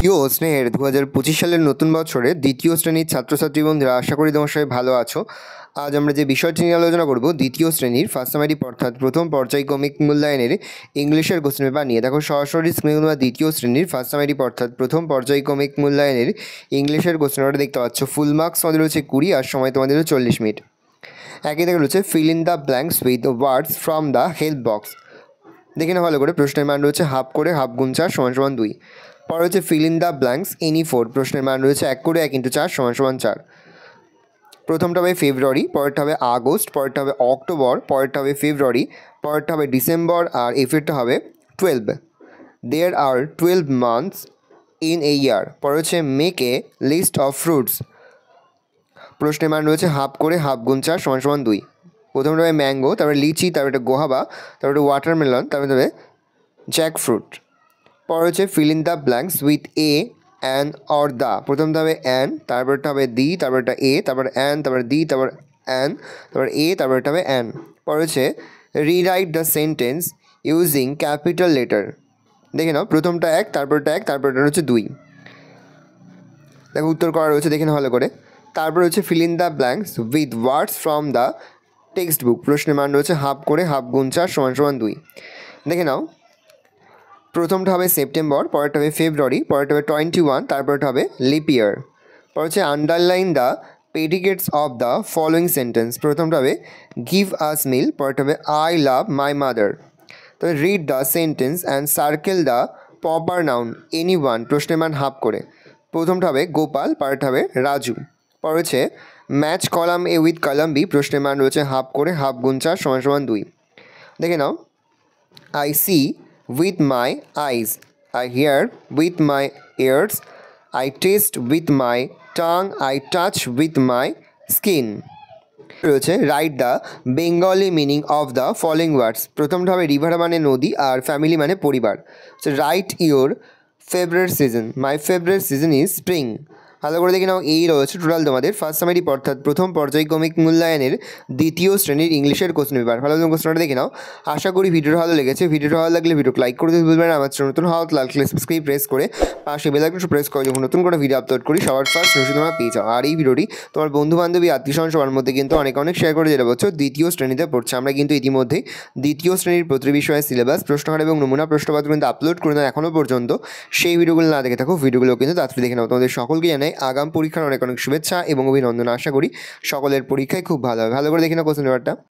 প্রিয় স্নেহের 2025 সালের নতুন বছরে দ্বিতীয় শ্রেণীর ছাত্রছাত্রী বন্ধুরা, আশা করি তোমার সবাই ভালো আছো। আজ আমরা যে বিষয়টি নিয়ে আলোচনা করব দ্বিতীয় শ্রেণীর ফার্স্ট সামারি অর্থাৎ প্রথম পর্যায়ক্রমিক মূল্যায়নের ইংলিশের কোশ্চেন পেপার নিয়ে। দেখো সরাসরি স্ক্রিনে তোমরা দ্বিতীয় শ্রেণীর ফার্স্ট সামারি অর্থাৎ প্রথম পর্যায়ক্রমিক মূল্যায়নের ইংলিশের কোশ্চেন পেপারটা দেখতে পাচ্ছ। ফুল মার্কস তোমাদের হচ্ছে 20 আর সময় তোমাদের 40 মিনিট। একই দেখে রয়েছে fill in the blanks with words from the help box. দেখে না ভালো করে, প্রশ্নের মান রয়েছে হাফ করে হাফ গুণ 4 = 2। পরে হচ্ছে fill in the blanks any 4। প্রশ্নের মান রয়েছে 1 করে 1 × 4 = 4। প্রথমটা হবে ফেব্রুয়ারি, পরেরটা হবে আগস্ট, পরেরটা হবে অক্টোবর, পরেরটা হবে ফেব্রুয়ারি, পরেরটা হবে ডিসেম্বর, আর এফেরটা হবে 12। There are 12 months in a year. পরে হচ্ছে make a list of fruits. প্রশ্নের মান রয়েছে হাফ করে হাফ গুণ 4 = 2। প্রথমটা হবে ম্যাঙ্গো, তারপরে লিচি, তারপরে গোহাবা, তারপরে ওয়াটারমেলন, তারপরে হবে জ্যাকফ্রুট। পরে হচ্ছে fill in the blanks with a, an or the. প্রথমটা হবে অ্যান, তারপরটা হবে দি, তারপরটা এ, তারপর অ্যান, তারপর দি, তারপর অ্যান, তারপর এ, তারপরটা হবে অ্যান। পরে হচ্ছে rewrite the sentence using capital letter. দেখে নাও, প্রথমটা 1, তারপরটা 1, তারপরটা হচ্ছে 2। দেখো উত্তর করা রয়েছে, দেখে নাও ভালো করে। তারপর হচ্ছে fill in the blanks with words from the text book. প্রশ্নের মান রয়েছে হাফ করে হাফ গুণ 4 = 2। দেখে নাও, প্রথমটা হবে সেপ্টেম্বর, পরেরটা হবে ফেব্রুয়ারি, পরেরটা হবে 21, তারপরটা হবে লিপ ইয়ার। পরে হচ্ছে underline the প্রেডিকেটস of the following sentence. প্রথমটা হবে গিভ আস মিল, পরেরটা হবে আই লাভ মাই মাদার। তবে read the sentence and circle the proper noun any one. প্রশ্নের মান হাফ করে। প্রথমটা হবে গোপাল, পরেরটা হবে রাজু। পরে হচ্ছে match column A with column B. প্রশ্নের মান রয়েছে হাফ করে হাফ গুণ 4 = 2। দেখে নাও, I see with my eyes, I hear with my ears, I taste with my tongue, I touch with my skin। রয়েছে write the Bengali meaning of the following words. প্রথমটা হবে river মানে নদী, আর family মানে পরিবার। Right your favourite season, my favourite season is spring. ভালো করে দেখে নাও, এই রয়েছে টোটাল তোমাদের ফার্স্ট সামারি অর্থাৎ প্রথম পর্যায়ক্রমিক মূল্যায়নের দ্বিতীয় শ্রেণীর ইংলিশের কোশ্চেন পেপার। ভালো তুমি কোশ্চেনটা দেখে নাও। আশা করি ভিডিওটা ভালো লেগেছে। ভিডিওটা ভালো লাগলে ভিডিও লাইক করে দিতে ভুলবেন না। আমার চ্যানেল নতুন হওয়া লাল কালার সাবস্ক্রাইব প্রেস করে পাশে বেল আইকনটা প্রেস করে যখন নতুন করে ভিডিও আপলোড করি সবার ফার্স্ট নোটিফিকেশন তোমরা পেয়ে যাও। আর এই ভিডিওটি তোমার বন্ধু বান্ধবী আত্মীয়স্বজন সবার মধ্যে কিন্তু অনেক শেয়ার করে, যেটা বলছো দ্বিতীয় শ্রেণীতে পড়ছে। আমরা কিন্তু ইতিমধ্যেই দ্বিতীয় শ্রেণীর প্রতি বিষয়ের সিলেবাস, প্রশ্নকার এবং নমুনা প্রশ্নপত্র কিন্তু আপলোড করে দেন এখনও পর্যন্ত। সেই ভিডিওগুলো না দেখে থাকো, ভিডিওগুলো কিন্তু তাড়াতাড়ি দেখে নাও। তোমাদের সকলকে জানাই আগাম পরীক্ষার অনেক শুভেচ্ছা এবং অভিনন্দন। আশা করি সকলের পরীক্ষায় খুব ভালো হবে। ভালো করে দেখে নাও কোশ্চেন পেপারটা।